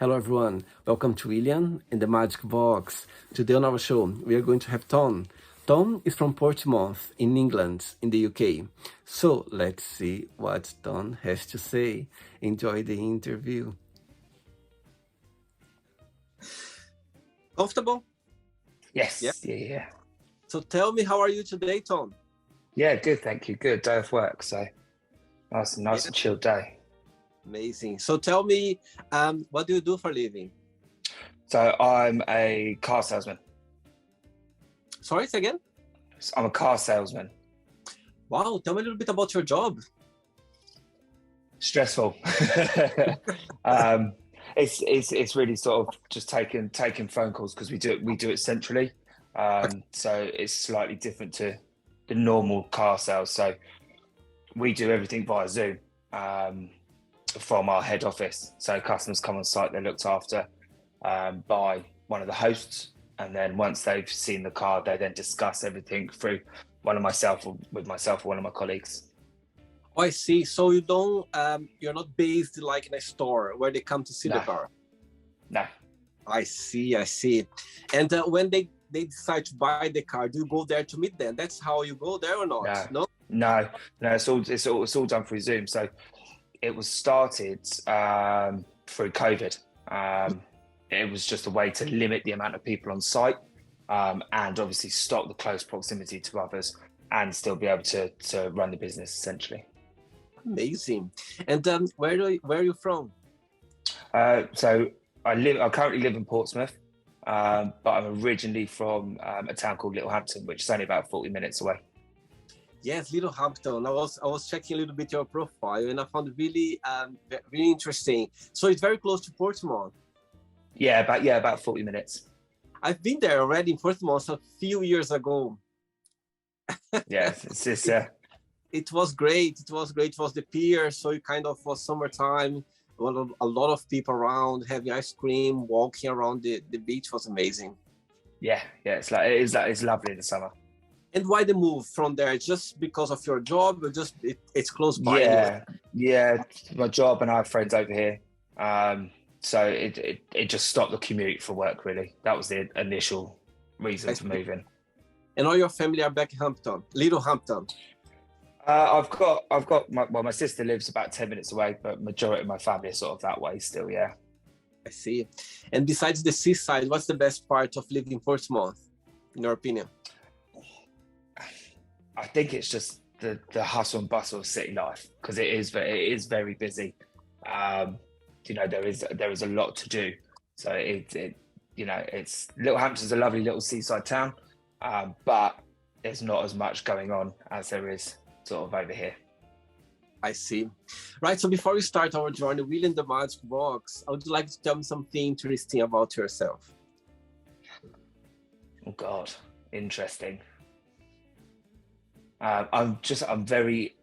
Hello everyone, welcome to William and the Magic Box. Today on our show, we are going to have Tom. Tom is from Portsmouth in England, in the UK. So let's see what Tom has to say. Enjoy the interview. Comfortable? Yes, Yeah. yeah. So tell me, how are you today, Tom? Yeah, good, thank you. Good day of work, so nice and chilled day. Amazing. So tell me, what do you do for a living? So I'm a car salesman. Sorry, say again? I'm a car salesman. Wow, tell me a little bit about your job. Stressful. It's really sort of just taking phone calls because we do it centrally. So it's slightly different to the normal car sales. So we do everything via Zoom from our head office. So customers come on site, they're looked after by one of the hosts, and then once they've seen the car, they then discuss everything through myself or one of my colleagues. Oh, I see. So you don't, you're not based like in a store where they come to see the car. No. I see. And when they decide to buy the car, do you go there to meet them? That's how you go there or not? No. It's all done through Zoom. So it was started through COVID. It was just a way to limit the amount of people on site and obviously stop the close proximity to others and still be able to run the business essentially. Amazing. And where are you from? So I currently live in Portsmouth, but I'm originally from a town called Littlehampton, which is only about 40 minutes away. Yes, Littlehampton. I was checking a little bit your profile, and I found it really interesting. So it's very close to Portsmouth. Yeah, about 40 minutes. I've been there already in Portsmouth a few years ago. Yeah, it's just It was great. It was the pier, so it kind of was summertime. A lot of people around having ice cream, walking around the beach was amazing. Yeah, it's lovely in the summer. And why the move from there? Just because of your job, or just it's close by? Yeah, my job, and I have friends over here. So it just stopped the commute for work, really. That was the initial reason for moving. And all your family are back in Littlehampton? I've got my sister lives about 10 minutes away, but majority of my family is sort of that way still, yeah. I see. And besides the seaside, what's the best part of living in Portsmouth, in your opinion? I think it's just the hustle and bustle of city life, because it is very busy. There is a lot to do. So it's Littlehampton's a lovely little seaside town, but there's not as much going on as there is sort of over here. I see. Right, so before we start our journey, William the Magic Box, I would like to tell me something interesting about yourself. Oh God, interesting. I'm very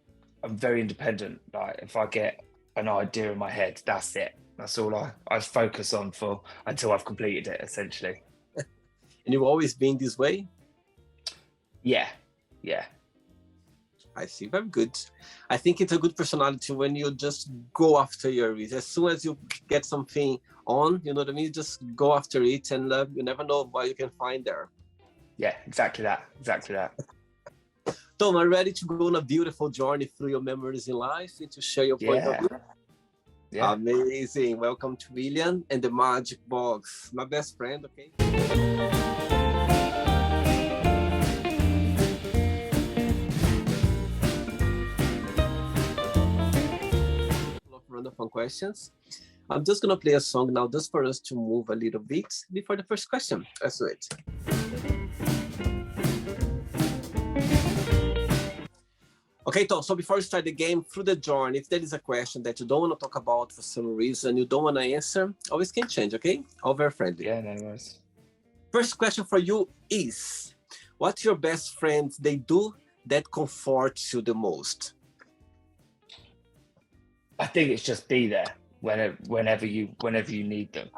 independent. Like if I get an idea in my head, that's it. That's all I focus on for until I've completed it, essentially. And you've always been this way? Yeah. I see. Very good. I think it's a good personality when you just go after your reason. As soon as you get something on, you know what I mean? Just go after it, and you never know what you can find there. Yeah, exactly that. Tom, are you ready to go on a beautiful journey through your memories in life and to share your point of view? Yeah. Amazing. Welcome to William and the Magic Box. My best friend, okay? Random fun questions. I'm just gonna play a song now just for us to move a little bit before the first question. Let's do it. Okay, Tom, so before we start the game, through the journey, if there is a question that you don't want to talk about for some reason, you don't want to answer, always can change, okay? All very friendly. Yeah, no worries. First question for you is, what your best friends they do that comforts you the most? I think it's just be there whenever you need them,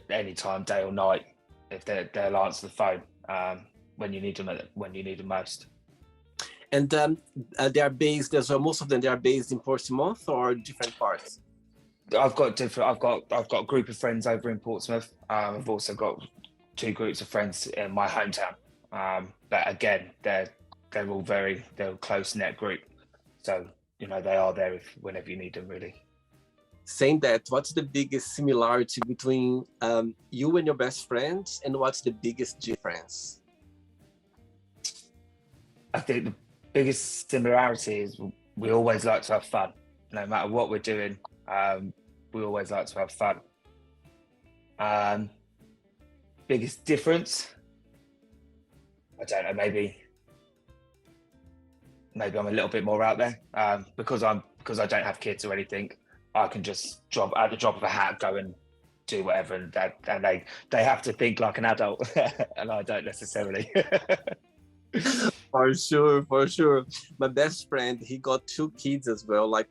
anytime, day or night. If they'll answer the phone when you need them most. And they are based, most of them, they are based in Portsmouth or different parts? I've got a group of friends over in Portsmouth. I've also got two groups of friends in my hometown. But again, they're a close knit group. So they are there whenever you need them, really. Saying that, what's the biggest similarity between you and your best friends, and what's the biggest difference? I think the biggest similarity is we always like to have fun. No matter what we're doing, we always like to have fun. Biggest difference? I don't know, maybe I'm a little bit more out there. Because I don't have kids or anything, I can just at the drop of a hat go and do whatever, and they have to think like an adult, and I don't necessarily. For sure. My best friend, he got two kids as well, like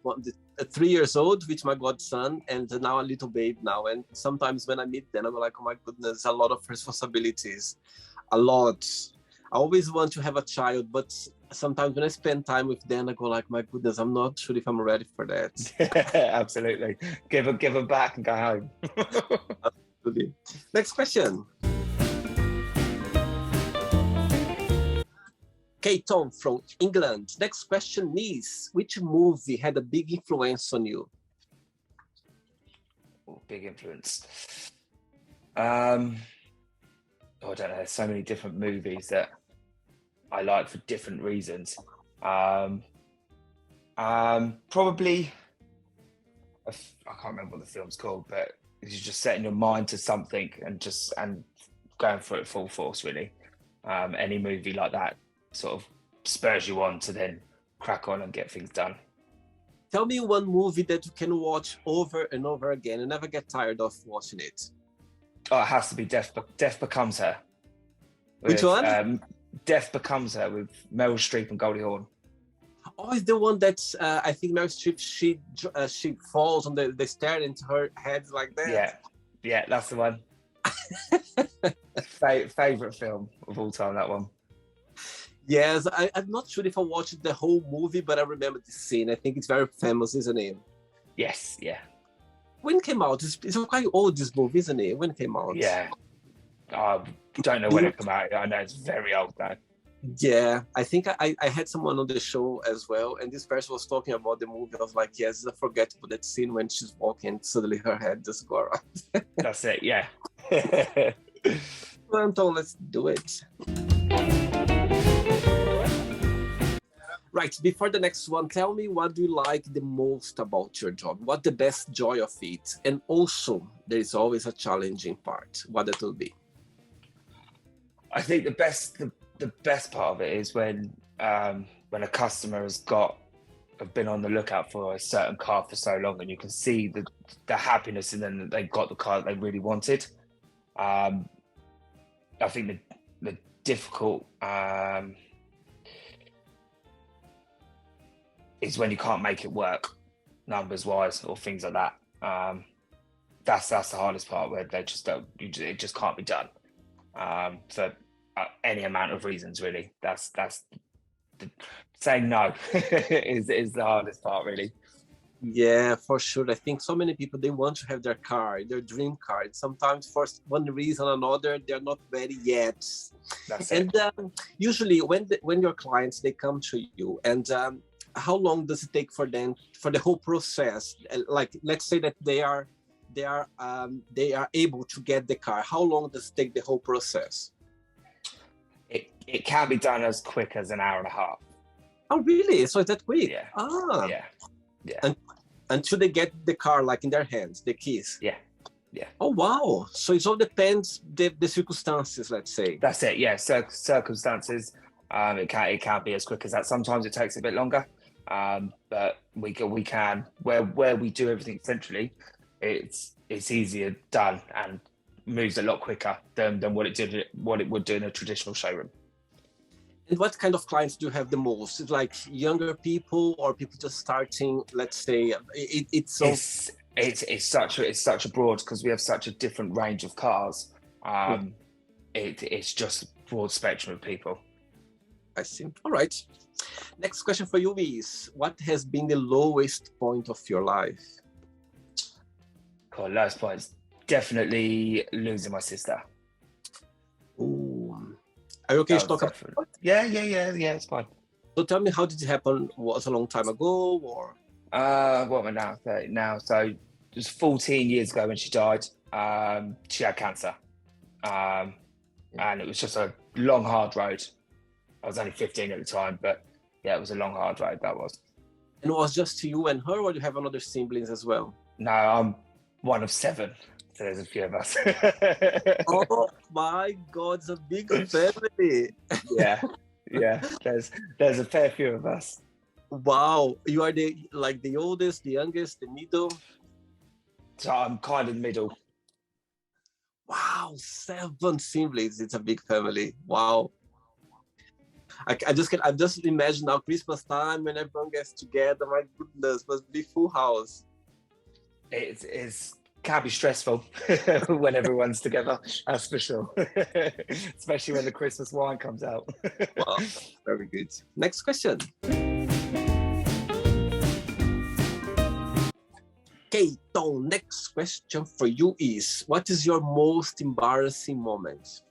3 years old, with my godson, and now a little babe now. And sometimes when I meet them, I'm like, oh my goodness, a lot of responsibilities, a lot. I always want to have a child, but sometimes when I spend time with them, I go like, my goodness, I'm not sure if I'm ready for that. Absolutely. Give them back and go home. Absolutely. Next question. Okay, Tom from England. Next question is, which movie had a big influence on you? Oh, big influence. I don't know. There's so many different movies that I like for different reasons. Probably, I can't remember what the film's called, but you're just setting your mind to something and going for it full force, really. Any movie like that sort of spurs you on to then crack on and get things done. Tell me one movie that you can watch over and over again and never get tired of watching it. Oh, it has to be Death Becomes Her. Which one? Death Becomes Her with Meryl Streep and Goldie Hawn. Oh, it's the one that I think Meryl Streep, she falls on the stair into her head like that. Yeah, that's the one. Favorite film of all time, that one. Yes, I'm not sure if I watched the whole movie, but I remember the scene. I think it's very famous, isn't it? Yes, yeah. When it came out? It's quite old, this movie, isn't it? When it came out? Yeah. I don't know when it came out. I know it's very old now. Yeah, I think I had someone on the show as well, and this person was talking about the movie. I was like, yes, it's forgettable, that scene when she's walking, suddenly her head just go around. That's it, yeah. Well, Anton, let's do it. Right, before the next one, tell me what do you like the most about your job? What the best joy of it? And also, there is always a challenging part. What that will be? I think the best part of it is when a customer has been on the lookout for a certain car for so long, and you can see the happiness in them that they got the car that they really wanted. I think the difficult is when you can't make it work numbers wise or things like that. That's the hardest part, where they just don't. It just can't be done for any amount of reasons, really. That's saying no is the hardest part, really. Yeah, for sure. I think so many people, they want to have their car, their dream car. And sometimes for one reason or another, they're not ready yet. That's it. And usually when your clients, they come to you, and how long does it take for them, for the whole process? Like, let's say that they are able to get the car. How long does it take, the whole process? It can be done as quick as an hour and a half. Oh, really? So it's that quick? Yeah. Yeah. Until they get the car, like in their hands, the keys. Yeah. Oh, wow. So it all depends the circumstances, let's say. That's it. Yeah. Circumstances. It can be as quick as that. Sometimes it takes a bit longer. But we can where we do everything centrally, it's easier done and moves a lot quicker than what it would do in a traditional showroom. And what kind of clients do you have the most? It's like younger people or people just starting? Let's say it's such a broad, because we have such a different range of cars. It's just a broad spectrum of people. I see. All right. Next question for you is, what has been the lowest point of your life? God, lowest points. Definitely losing my sister. Ooh. Are you okay That to was talk about definitely. Yeah. It's fine. So tell me, how did it happen? Was it a long time ago or? What am I now? 30 now. So it was 14 years ago when she died. She had cancer. And it was just a long, hard road. I was only 15 at the time, but yeah, it was a long, hard road, that was. And it was just you and her, or do you have another siblings as well? No, I'm one of 7, so there's a few of us. Oh my God, it's a big family. Yeah, there's a fair few of us. Wow, you are the oldest, the youngest, the middle. So I'm kind of middle. Wow, 7 siblings. It's a big family. Wow. I just imagine now Christmas time when everyone gets together. My goodness, must be full house. It's can be stressful when everyone's together, that's for sure. Especially when the Christmas wine comes out. Wow, very good. Next question. Okay, Tom, next question for you is, what is your most embarrassing moment?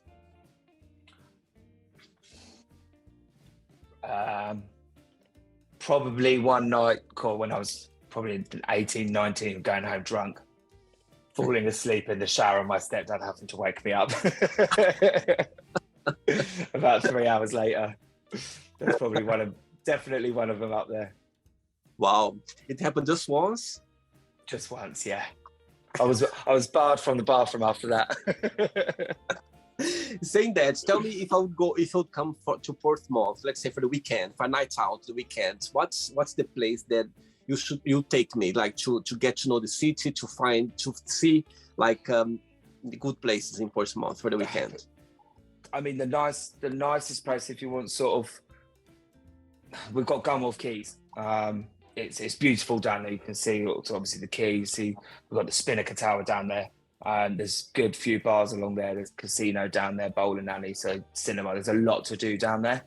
Probably one night when I was probably 18, 19, going home drunk, falling asleep in the shower and my stepdad having to wake me up about 3 hours later. That's probably definitely one of them up there. Wow, it happened just once? Just once, yeah. I was barred from the bathroom after that. Saying that, tell me, if I would come to Portsmouth, let's say for the weekend, for a night out, the weekend, what's the place that you take me, like to get to know the city, to see like the good places in Portsmouth for the weekend? I mean, the nicest place, if you want sort of, we've got Gunwharf Quays. It's beautiful down there. You can see obviously the quay. We've got the Spinnaker Tower down there. There's good few bars along there. There's casino down there, bowling alley, so cinema. There's a lot to do down there.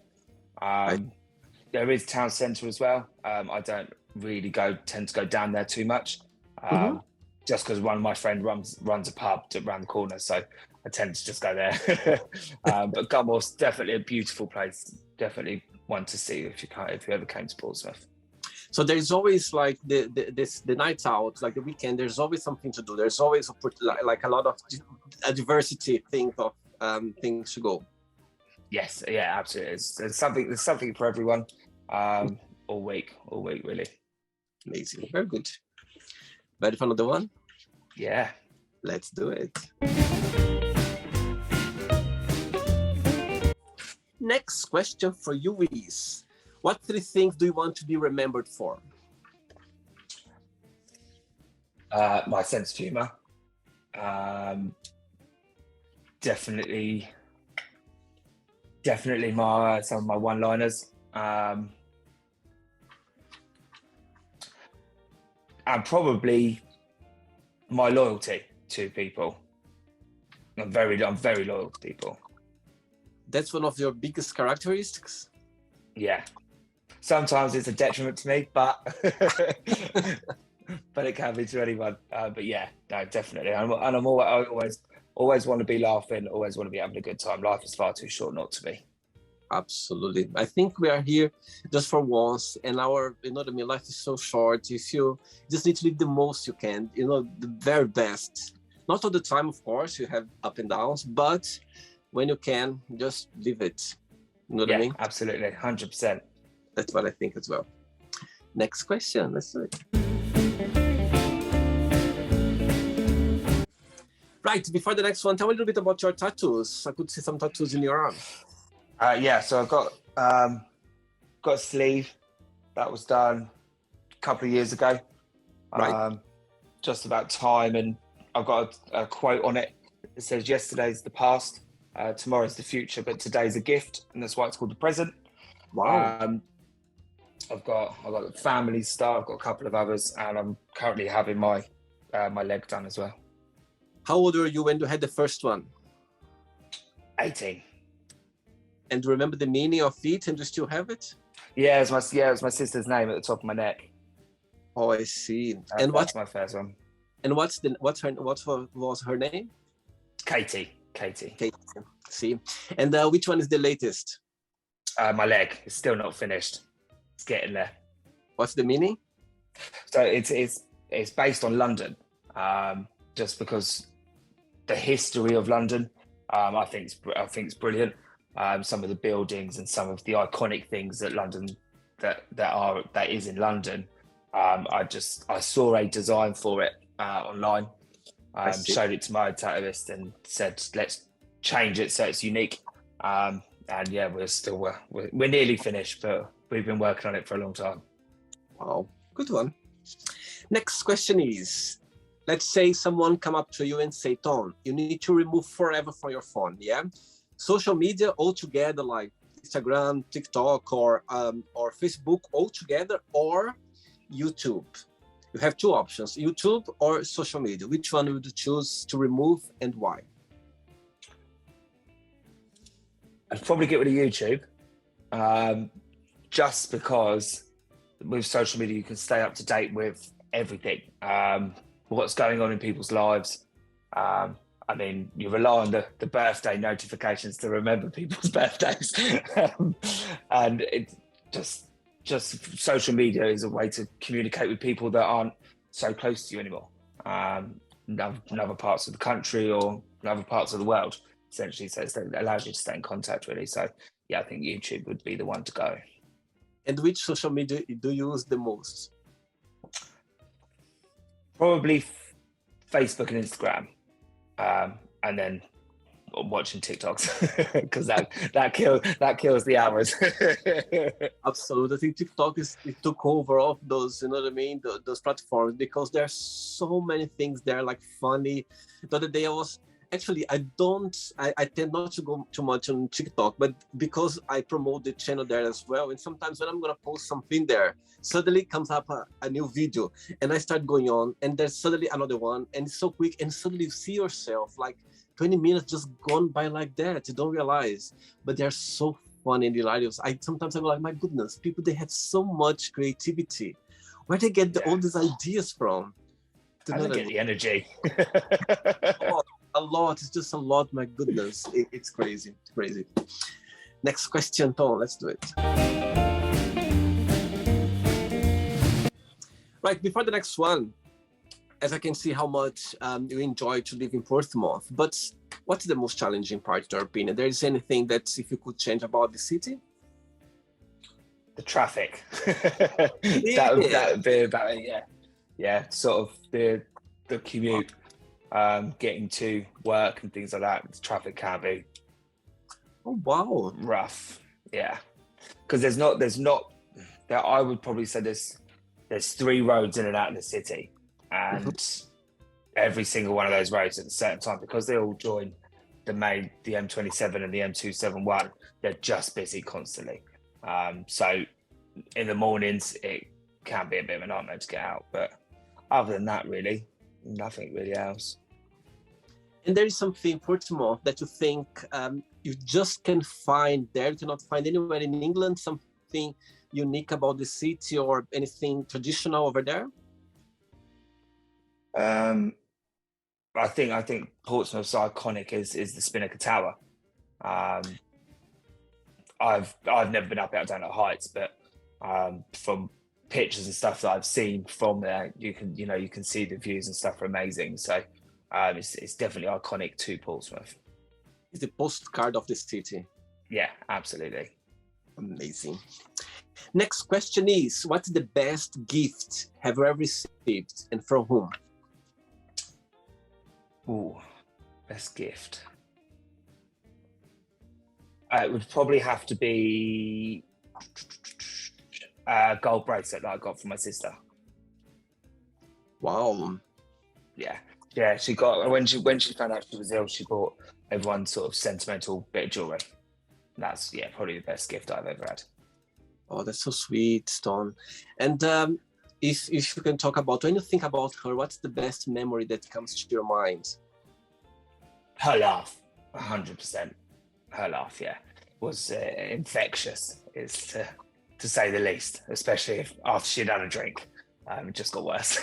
There is town centre as well. I don't really tend to go down there too much, just because one of my friends runs a pub around the corner, so I tend to just go there. But Gunwharf's definitely a beautiful place. Definitely one to see if you ever came to Portsmouth. So there's always like the nights out, like the weekend. There's always something to do. There's always like a lot of a diversity of things to go. Yes, yeah, absolutely. There's something for everyone. All week really. Amazing, very good. Ready for another one? Yeah, let's do it. Next question for you is, what 3 things do you want to be remembered for? My sense of humor. Definitely some of my one-liners. And probably my loyalty to people. I'm very loyal to people. That's one of your biggest characteristics? Yeah. Sometimes it's a detriment to me, but but it can be to anyone. But yeah, no, definitely. I always want to be laughing, always want to be having a good time. Life is far too short not to be. Absolutely. I think we are here just for once, and life is so short. If you just need to live the most you can, the very best. Not all the time, of course, you have up and downs, but when you can, just live it. You know what I mean? Absolutely, 100%. That's what I think as well. Next question, let's do it. Right, before the next one, tell me a little bit about your tattoos. I could see some tattoos in your arm. So I've got a sleeve that was done a couple of years ago. Right. Just about time, and I've got a quote on it. It says, "Yesterday's the past, tomorrow's the future, but today's a gift," and that's why it's called the present. Wow. I've got the family star. I've got a couple of others, and I'm currently having my leg done as well. How old were you when you had the first one? 18. And do you remember the meaning of it, and do you still have it? Yeah, it was my sister's name at the top of my neck. Oh, I see. That's my first one. And what was her name? Katie. Katie. See, and which one is the latest? My leg is still not finished. It's getting there. What's the meaning? So it's based on London, just because the history of London, I think it's brilliant. Some of the buildings and some of the iconic things that London that is in London. I saw a design for it online. Showed it to my tattooist and said, let's change it so it's unique. And yeah, we're nearly finished, but we've been working on it for a long time. Wow, good one. Next question is, let's say someone come up to you and say, Tom, you need to remove forever from your phone, yeah? Social media altogether, like Instagram, TikTok, or Facebook altogether, or YouTube. You have two options, YouTube or social media. Which one would you choose to remove and why? I'd probably get rid of YouTube, just because with social media you can stay up to date with everything, what's going on in people's lives. I mean, you rely on the birthday notifications to remember people's birthdays, and it just social media is a way to communicate with people that aren't so close to you anymore, in other parts of the country or in other parts of the world, essentially. So it allows you to stay in contact, really. So yeah, I think YouTube would be the one to go. And which social media do you use the most? Probably Facebook and Instagram, and then watching TikToks, because that kills the hours. Absolutely. I think TikTok it took over all of those, you know what I mean, those platforms, because there are so many things there, like funny. The other day I tend not to go too much on TikTok, but because I promote the channel there as well, and sometimes when I'm gonna post something there, suddenly comes up a new video, and I start going on, and there's suddenly another one, and it's so quick, and suddenly you see yourself like 20 minutes just gone by like that. You don't realize, but they're so fun and hilarious. Sometimes I'm like, my goodness, people, they have so much creativity. Where they get all these ideas from? I don't get the energy. A lot. It's just a lot. My goodness, it's crazy. It's crazy. Next question, Tom. Let's do it. Right, before the next one, as I can see how much you enjoy to live in Portsmouth, but what's the most challenging part, in your opinion? There is anything that if you could change about the city? The traffic. That would be about it, yeah. Sort of the commute, getting to work and things like that. The traffic can be rough, yeah. Because there's not that I would probably say there's 3 roads in and out of the city, and every single one of those roads at a certain time, because they all join the M27 and the M271, they're just busy constantly. So in the mornings it can be a bit of a nightmare to get out, but other than that, really nothing really else. And there is something in Portsmouth that you think you just can find there, you cannot find anywhere in England, something unique about the city or anything traditional over there? I think Portsmouth's iconic is the Spinnaker Tower. I've never been up it. I don't know heights, but from pictures and stuff that I've seen from there, you can see the views and stuff are amazing. So it's definitely iconic to Portsmouth. It's the postcard of the city. Yeah, absolutely. Amazing. Next question is, what's the best gift have you ever received and from whom? Ooh, best gift. It would probably have to be a gold bracelet that I got from my sister. Wow. Yeah. She got when she found out she was ill, she bought everyone sort of sentimental bit of jewelry. That's probably the best gift I've ever had. Oh, that's so sweet, Stone. And if you can talk about, when you think about her, what's the best memory that comes to your mind? Her laugh, 100%. Her laugh, was infectious, is to say the least. Especially after she'd had a drink, it just got worse.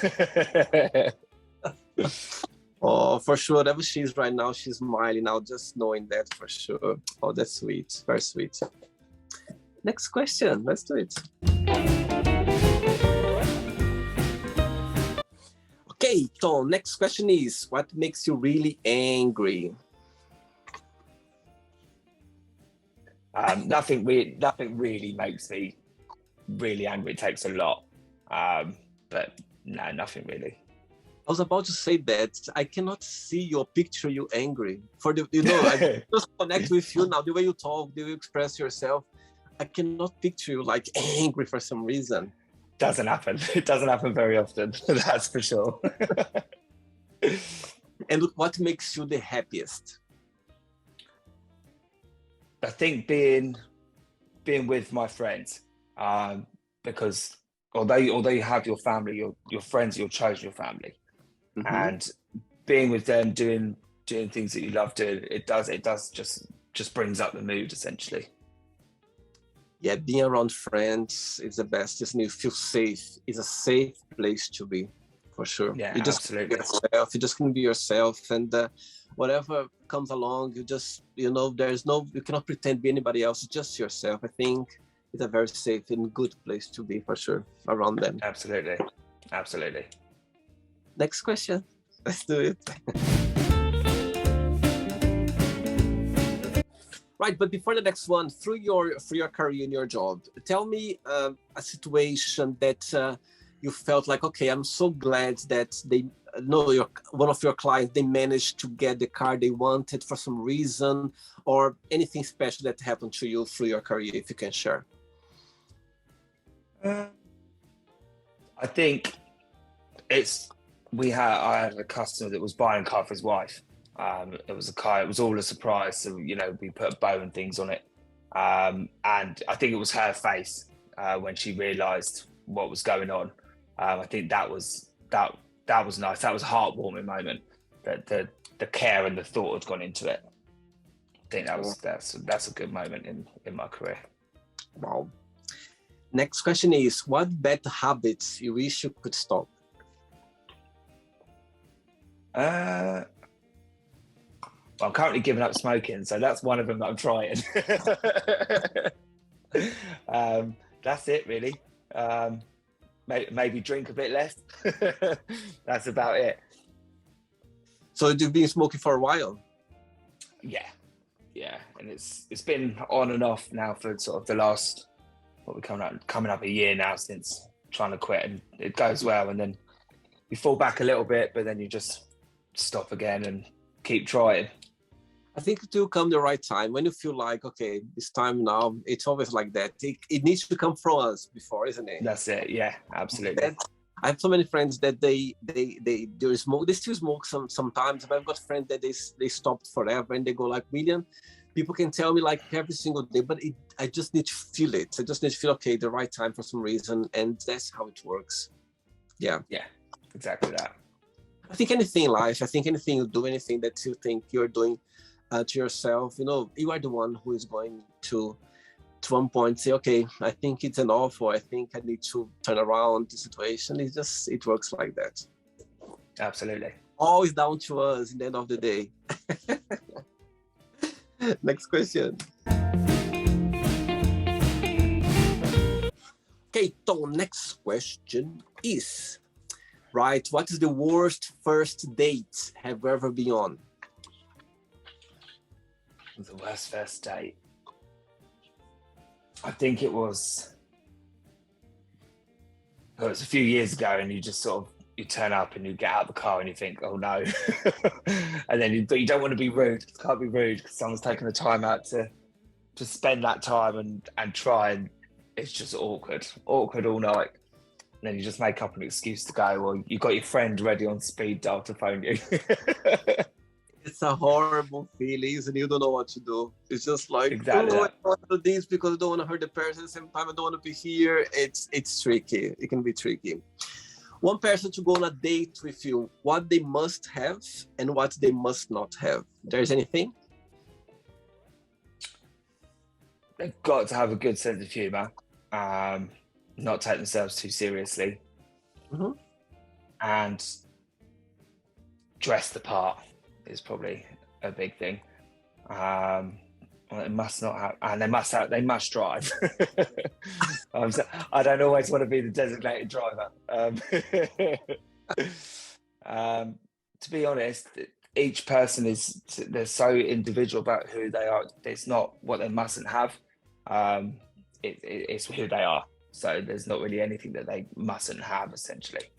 Oh, for sure. Whatever she's right now, she's smiling now, just knowing that for sure. Oh, that's sweet. Very sweet. Next question. Let's do it. Okay, Tom, next question is, what makes you really angry? Nothing really makes me really angry. It takes a lot. But no, nothing really. I was about to say that I cannot see your picture you angry. I just connect with you now, the way you talk, the way you express yourself. I cannot picture you like angry for some reason. Doesn't happen. It doesn't happen very often. That's for sure. And what makes you the happiest? I think being with my friends, because although you have your family, your friends, you'll choose your family, and being with them, doing things that you love doing, it does just brings up the mood essentially. Yeah, being around friends is the best. Isn't it? You feel safe. It's a safe place to be, for sure. Yeah, you just absolutely. You just can be yourself, and whatever comes along, you cannot pretend to be anybody else. It's just yourself. I think it's a very safe and good place to be, for sure, around them. Absolutely. Next question. Let's do it. Right, but before the next one, through your career and your job, tell me a situation that you felt like, okay, I'm so glad that one of your clients, they managed to get the car they wanted for some reason, or anything special that happened to you through your career, if you can share. I think I had a customer that was buying a car for his wife. It was a car, it was all a surprise. So, we put a bow and things on it. And I think it was her face when she realized what was going on. I think that was nice. That was a heartwarming moment, that the care and the thought had gone into it. I think that's a good moment in my career. Wow. Next question is, what bad habits you wish you could stop? I'm currently giving up smoking, so that's one of them that I'm trying. That's it, really. Maybe drink a bit less. That's about it. So you've been smoking for a while? Yeah, and it's been on and off now for sort of the last, coming up a year now since trying to quit, and it goes well, and then you fall back a little bit, but then you just stop again and keep trying. I think it will come the right time when you feel like, okay, it's time now. It's always like that. It needs to come from us before, isn't it? That's it. Yeah, absolutely. I have so many friends that they smoke. They still smoke sometimes, but I've got friends that they stopped forever, and they go like, William, people can tell me like every single day, but I just need to feel it. I just need to feel, okay, the right time for some reason, and that's how it works. Yeah, exactly that. I think anything in life, anything you do, anything that you think you're doing to yourself, you are the one who is going to one point say, okay, I think it's enough, or I think I need to turn around the situation. It works like that. Absolutely. Always down to us in the end of the day. Next question. Okay, Tom, next question is, right, what is the worst first date have you ever been on? The worst first date? I think it was a few years ago, and you just sort of, you turn up and you get out of the car and you think, oh no. And then but you don't want to be rude. It can't be rude because someone's taken the time out to spend that time and try, and it's just awkward all night. And then you just make up an excuse to go, or you got your friend ready on speed dial to phone you. It's a horrible feeling, and you don't know what to do. It's just like, exactly. I don't want to do this because I don't want to hurt the person. At the same time, I don't want to be here. It's tricky. It can be tricky. One person to go on a date with you, what they must have and what they must not have. There's anything? They've got to have a good sense of humour, not take themselves too seriously, and dress the part is probably a big thing. Well, they must not have, and they must drive. I don't always want to be the designated driver. To be honest, each person they're so individual about who they are. It's not what they mustn't have. It's who they are. So there's not really anything that they mustn't have, essentially.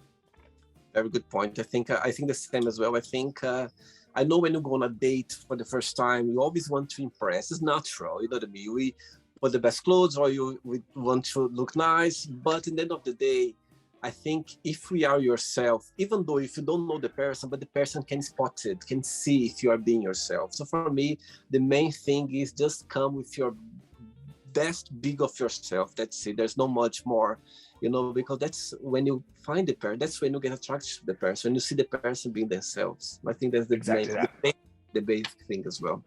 Very good point. I think the same as well. I think I know when you go on a date for the first time, you always want to impress. It's natural, you know what I mean? We put the best clothes, or we want to look nice. But in the end of the day, I think if we are yourself, even though if you don't know the person, but the person can spot it, can see if you are being yourself. So for me, the main thing is just come with your best big of yourself. That's it. There's not much more, because that's when you find the person. That's when you get attracted to the person. When you see the person being themselves. I think that's the the basic thing as well.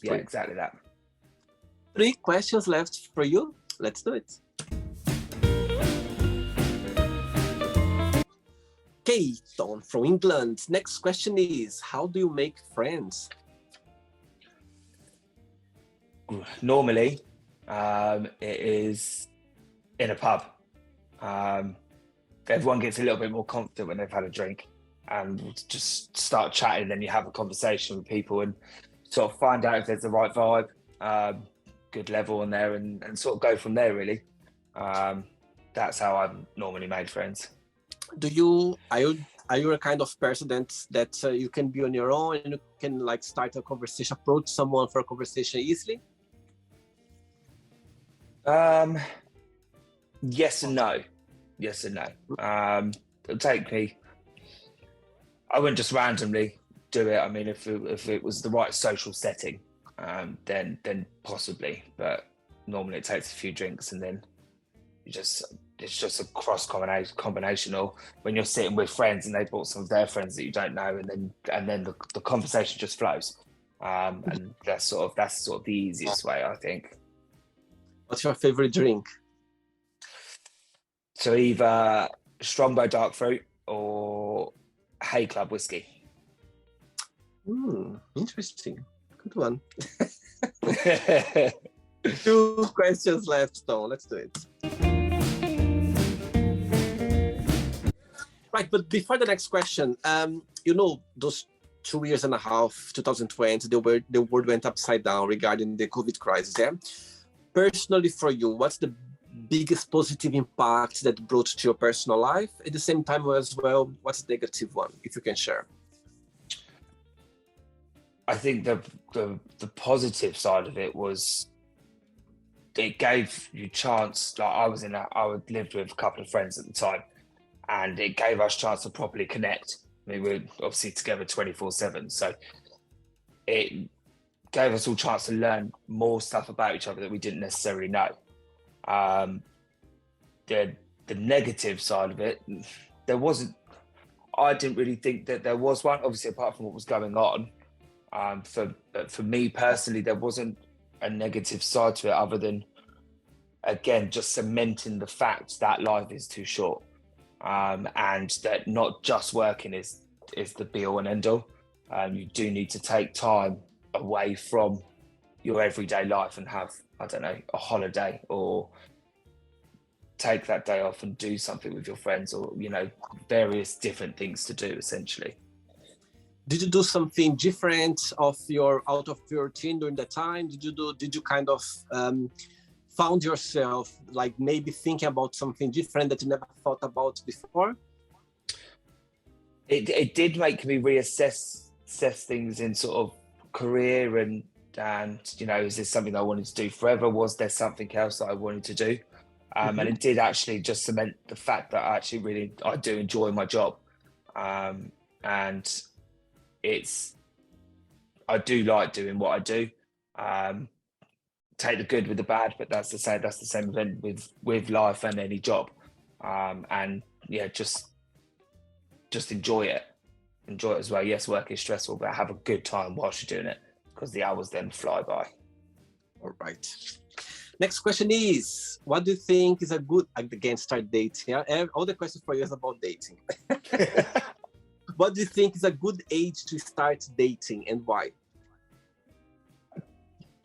Yeah, exactly that. 3 questions left for you. Let's do it. Okay, Tom from England. Next question is, how do you make friends? Normally, it is in a pub. Everyone gets a little bit more confident when they've had a drink and just start chatting. Then you have a conversation with people and sort of find out if there's the right vibe, good level on there, and sort of go from there, really. That's how I've normally made friends. Are you a kind of person that you can be on your own and you can like start a conversation, approach someone for a conversation easily? Yes and no. It'll take me. I wouldn't just randomly do it. I mean, if it was the right social setting, then possibly. But normally it takes a few drinks and then it's just a cross combination. Or when you're sitting with friends and they brought some of their friends that you don't know, and then the conversation just flows. And that's sort of the easiest way, I think. What's your favorite drink? So either Strongbow Dark Fruit or Hay Club whiskey. Interesting. Good one. 2 questions left, Tom. Let's do it. Right, but before the next question, those 2 years and a half, 2020, the world went upside down regarding the COVID crisis. Yeah. Personally, for you, what's the biggest positive impact that brought to your personal life? At the same time as well, what's the negative one, if you can share? I think the positive side of it was it gave you chance. Like I lived with a couple of friends at the time, and it gave us chance to properly connect. I mean, we're obviously together 24/7, so it gave us all chance to learn more stuff about each other that we didn't necessarily know. The negative side of it, I didn't really think that there was one, obviously, apart from what was going on. For me personally, there wasn't a negative side to it other than, again, just cementing the fact that life is too short, and that not just working is the be all and end all. You do need to take time away from your everyday life and have, I don't know, a holiday, or take that day off and do something with your friends, or various different things to do, essentially. Did you do something different out of your routine during that time? Did you kind of found yourself like maybe thinking about something different that you never thought about before? It did make me reassess things in sort of career and is this something I wanted to do forever? Was there something else that I wanted to do? And it did actually just cement the fact that I do enjoy my job, and I do like doing what I do. Take the good with the bad, but that's the same event with life and any job. And yeah, just enjoy it as well. Yes, work is stressful, but have a good time whilst you're doing it, because the hours then fly by. All right. Next question is, what do you think is a good, again, start dating? Yeah? All the questions for you is about dating. What do you think is a good age to start dating and why?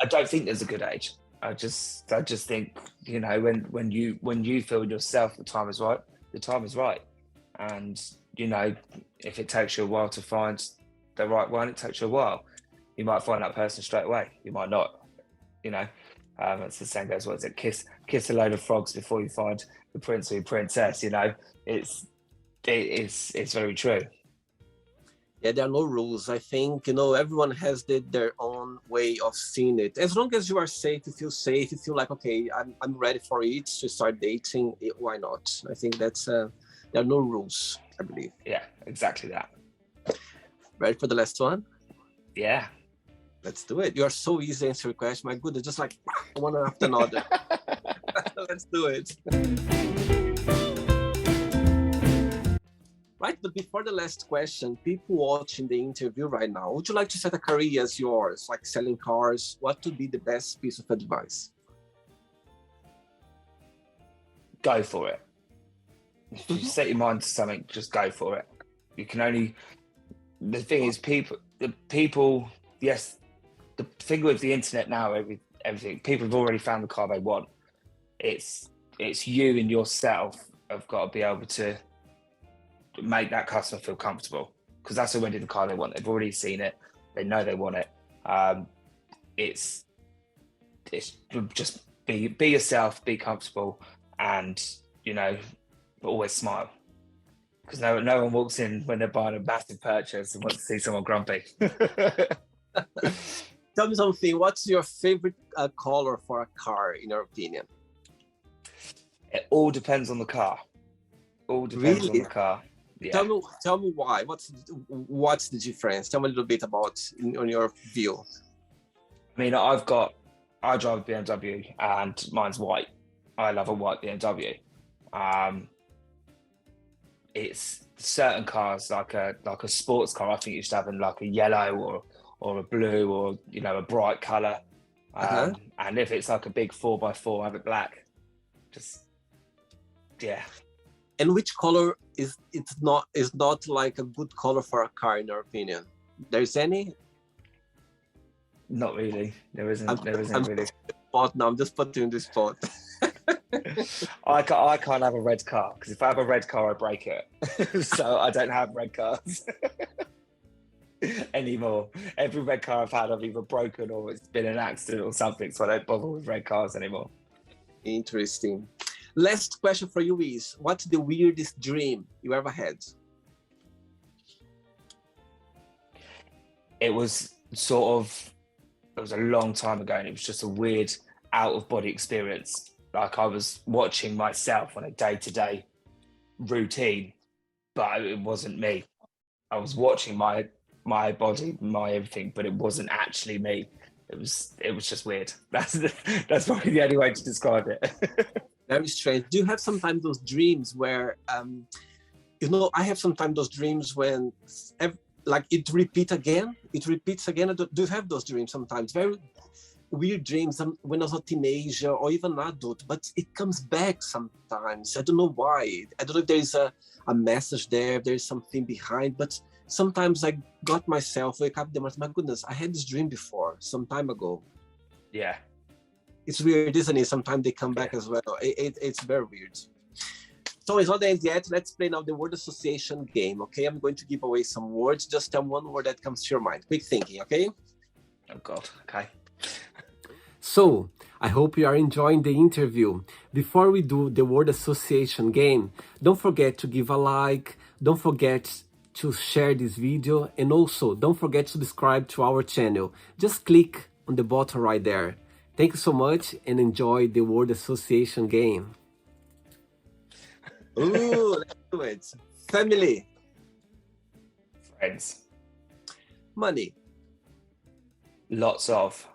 I don't think there's a good age. I just think, you know, when you feel yourself the time is right, the time is right. And, you know, if it takes you a while to find the right one, it takes you a while. You might find that person straight away. You might not, you know. It's the same goes, what is it? Kiss a load of frogs before you find the prince or your princess, you know. It's very true. Yeah, there are no rules. I think, you know, everyone has their own way of seeing it. As long as you are safe, you feel like, okay, I'm ready for it to start dating, why not? I think that's, there are no rules, I believe. Yeah, exactly that. Ready for the last one? Yeah. Let's do it. You are so easy to answer your question. My goodness, just like one after another. Let's do it. Right, but before the last question, people watching the interview right now, would you like to set a career as yours, like selling cars? What would be the best piece of advice? Go for it. If you set your mind to something, just go for it. You can only. The thing is, people. Yes, the thing with the internet now, everything. People have already found the car they want. It's you and yourself have got to be able to make that customer feel comfortable, because that's already the car they want. They've already seen it. They know they want it. It's just be yourself, be comfortable, and, you know, always smile, because no one walks in when they're buying a massive purchase and wants to see someone grumpy. Tell me something. What's your favorite color for a car, in your opinion? It all depends on the car. All depends on the car. Yeah. Tell me why. What's the difference? Tell me a little bit about on your view. I mean, I drive a BMW and mine's white. I love a white BMW. It's certain cars, like a sports car, I think you should have in like a yellow or a blue, or, you know, a bright color. And if it's like a big 4x4, have it black. Just, yeah. And which color is not like a good color for a car, in your opinion? There's any? Not really. There isn't really. Spot now. I'm just putting you in the spot. I can't have a red car, because if I have a red car, I break it. So I don't have red cars anymore. Every red car I've had, I've either broken or it's been an accident or something. So I don't bother with red cars anymore. Interesting. Last question for you is, what's the weirdest dream you ever had? It was a long time ago, and it was just a weird out-of-body experience. Like, I was watching myself on a day-to-day routine, but it wasn't me. I was watching my body, my everything, but it wasn't actually me. It was just weird. That's probably the only way to describe it. Very strange. Do you have sometimes those dreams where, you know, I have sometimes those dreams when, like, it repeats again. Do you have those dreams sometimes? Very weird dreams when I was a teenager or even an adult, but it comes back sometimes. I don't know why. I don't know if there's a message there, if there's something behind, but sometimes I got myself wake up and my goodness, I had this dream before, some time ago. Yeah. It's weird, isn't it? Sometimes they come back as well. It's very weird. So it's not the end yet. Let's play now the word association game, okay? I'm going to give away some words. Just tell one word that comes to your mind. Quick thinking, okay? Oh, God. Okay. So, I hope you are enjoying the interview. Before we do the word association game, don't forget to give a like. Don't forget to share this video. And also, don't forget to subscribe to our channel. Just click on the button right there. Thank you so much and enjoy the word association game. Ooh, let's do it. Family. Friends. Money. Lots of.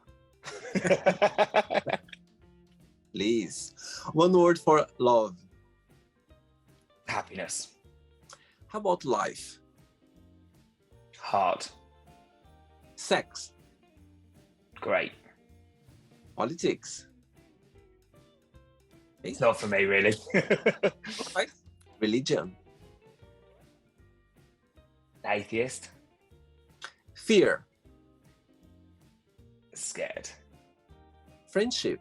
Please. One word for love. Happiness. How about life? Hard. Sex. Great. Politics. It's not for me, really. Okay. Religion. Atheist. Fear. Scared. Friendship.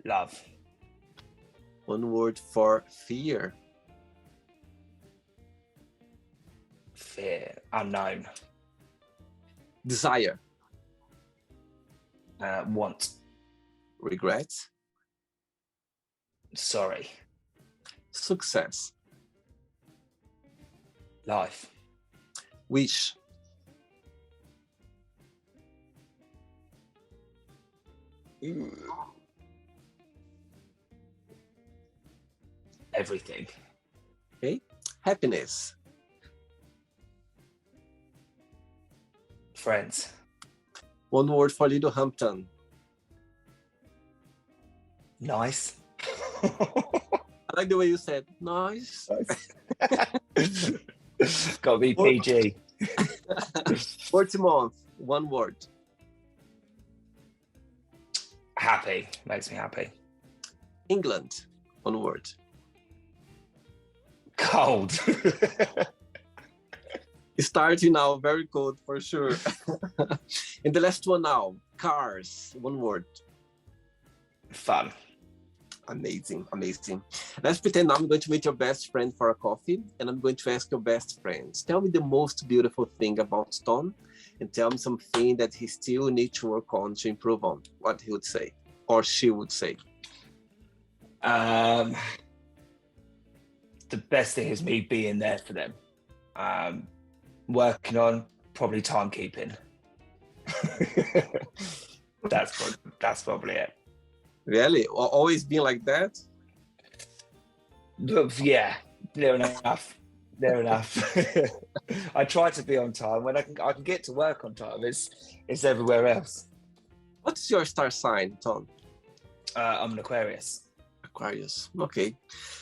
Love. One word for fear. Fear. Unknown. Desire. Want. Regret. Sorry. Success. Life. Wish. Everything. Okay. Happiness. Friends. One word for Littlehampton. Nice. I like the way you said nice. Got to be PG. Portsmouth. One word. Happy. Makes me happy. England. One word. Cold. It's starting now, very cold for sure. And the last one now, cars. One word. Fun. Amazing, amazing. Let's pretend now I'm going to meet your best friend for a coffee, and I'm going to ask your best friends. Tell me the most beautiful thing about Tom, and tell me something that he still needs to work on to improve on. What he would say, or she would say. The best thing is me being there for them. Working on probably timekeeping. That's probably it. Really? Always been like that? Yeah, near enough. Near enough. I try to be on time. When I can get to work on time. It's everywhere else. What's your star sign, Tom? I'm an Aquarius. Aquarius. Okay.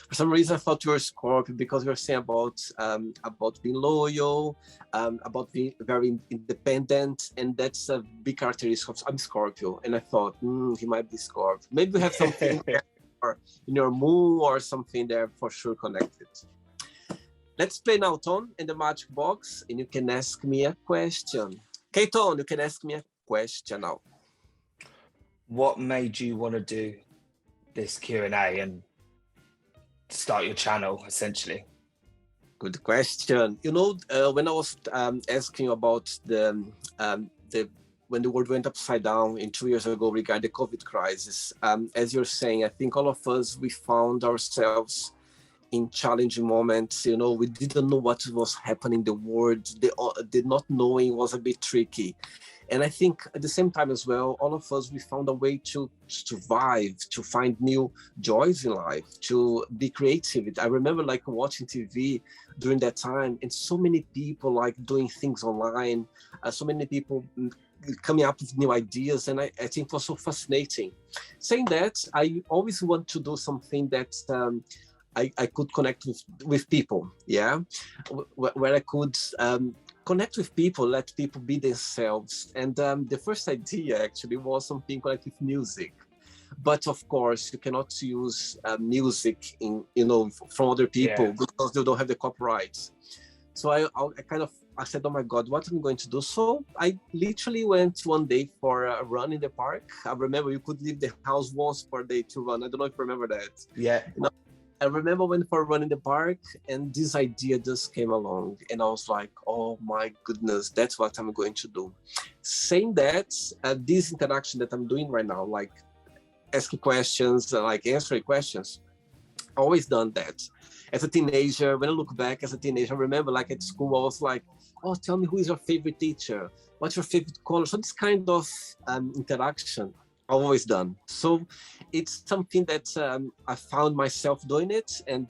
For some reason, I thought you were Scorpio because you were saying about being loyal, about being very independent, and that's a big characteristic. I'm Scorpio, and I thought he might be Scorpio. Maybe we have something or in your moon or something there for sure connected. Let's play now, Tom, in the magic box, and you can ask me a question. Okay, Tom, you can ask me a question now. What made you want to do this Q&A and start your channel, essentially? Good question. You know, when I was asking about the when the world went upside down 2 years ago regarding the COVID crisis, as you're saying, I think all of us, we found ourselves in challenging moments. You know, we didn't know what was happening in the world. The not knowing was a bit tricky. And I think at the same time as well, all of us, we found a way to survive, to find new joys in life, to be creative. I remember like watching TV during that time, and so many people like doing things online, so many people coming up with new ideas, and I think it was so fascinating. Saying that, I always want to do something that I could connect with people, yeah, where I could connect with people, let people be themselves. And the first idea actually was something connected with music. But of course, you cannot use music from other people because they don't have the copyrights. So I said, oh my God, what am I going to do? So I literally went one day for a run in the park. I remember you could leave the house once per day to run. I don't know if you remember that. Yeah. I remember when for a run in the park, and this idea just came along, and I was like, oh my goodness, that's what I'm going to do. Saying that, this interaction that I'm doing right now, like asking questions, like answering questions, always done that. As a teenager, when I look back as a teenager, I remember like at school, I was like, oh, tell me who is your favorite teacher? What's your favorite color? So this kind of interaction, I've always done. So it's something that I found myself doing it, and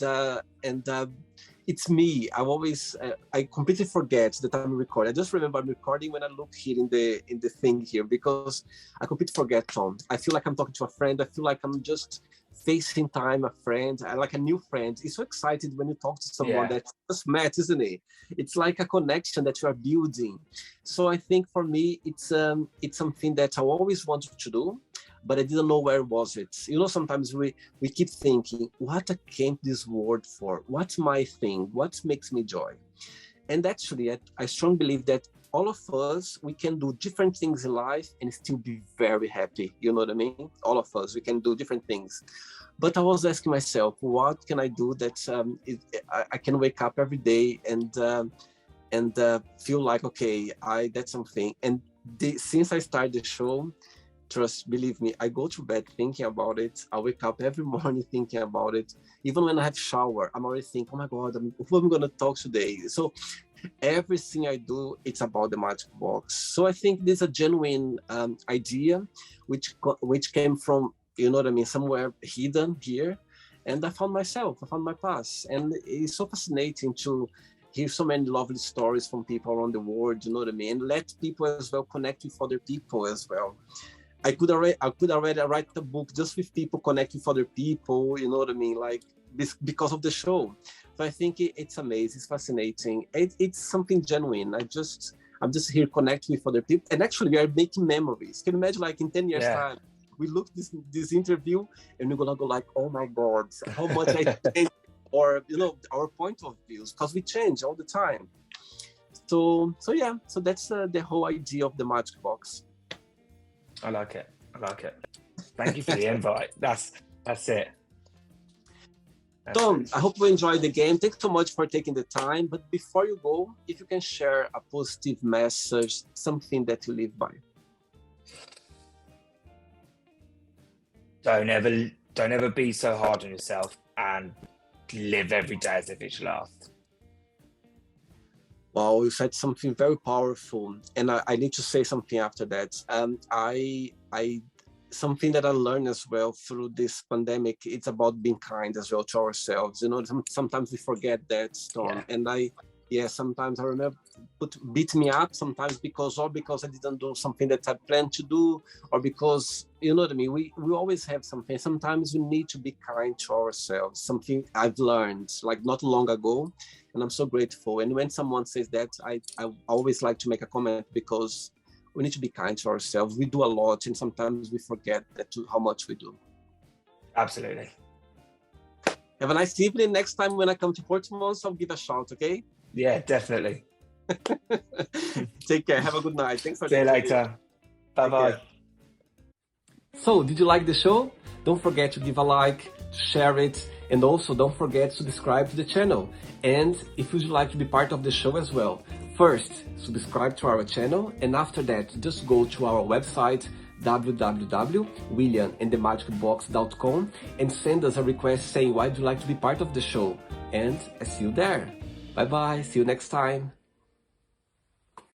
it's me. I completely forget that I'm recording. I just remember I'm recording when I look here in the thing here, because I completely forget Tom. I feel like I'm talking to a friend. I feel like I'm just facing time a friend, like a new friend. It's so excited when you talk to someone that just met, isn't it? It's like a connection that you are building. So I think for me, it's something that I always wanted to do, but I didn't know where was it. You know, sometimes we keep thinking, what I came to this world for? What's my thing? What makes me joy? And actually, I strongly believe that all of us, we can do different things in life and still be very happy. You know what I mean? All of us, we can do different things. But I was asking myself, what can I do that I can wake up every day and feel like, okay, that's something. And since I started the show, believe me, I go to bed thinking about it. I wake up every morning thinking about it. Even when I have shower, I'm already thinking, oh my God, who am I going to talk today? So everything I do, it's about the magic box. So I think this is a genuine idea, which came from, you know what I mean, somewhere hidden here. And I found myself, I found my path. And it's so fascinating to hear so many lovely stories from people around the world, you know what I mean? And let people as well connect with other people as well. I could already write a book just with people connecting with other people, you know what I mean? Like this, because of the show. So I think it's amazing, it's fascinating. It's something genuine. I'm just here connecting with other people. And actually we are making memories. Can you imagine, like in 10 years time, we look this interview and we're gonna go like, oh my God, how much I changed, or you know, our point of views, because we change all the time. So yeah, so that's the whole idea of the magic box. I like it. Thank you for the invite. That's it. Tom, I hope you enjoyed the game. Thanks so much for taking the time. But before you go, if you can share a positive message, something that you live by. Don't ever be so hard on yourself, and live every day as if it's your last. Wow, you said something very powerful, and I need to say something after that. Something that I learned as well through this pandemic, it's about being kind as well to ourselves. You know, sometimes we forget that, Tom. Yeah. And sometimes I remember beat me up sometimes because I didn't do something that I planned to do, or because, you know what I mean, we always have something. Sometimes we need to be kind to ourselves. Something I've learned like not long ago, and I'm so grateful. And when someone says that, I always like to make a comment, because we need to be kind to ourselves. We do a lot, and sometimes we forget how much we do. Absolutely. Have a nice evening. Next time when I come to Portsmouth, I'll give a shout, okay? Yeah, definitely. Take care. Have a good night. Thanks for See you later. Bye-bye. So, did you like the show? Don't forget to give a like, to share it, and also don't forget to subscribe to the channel. And if you'd like to be part of the show as well, first, subscribe to our channel, and after that, just go to our website, www.williamandthemagicbox.com, and send us a request saying why would you like to be part of the show. And I see you there. Bye-bye. See you next time.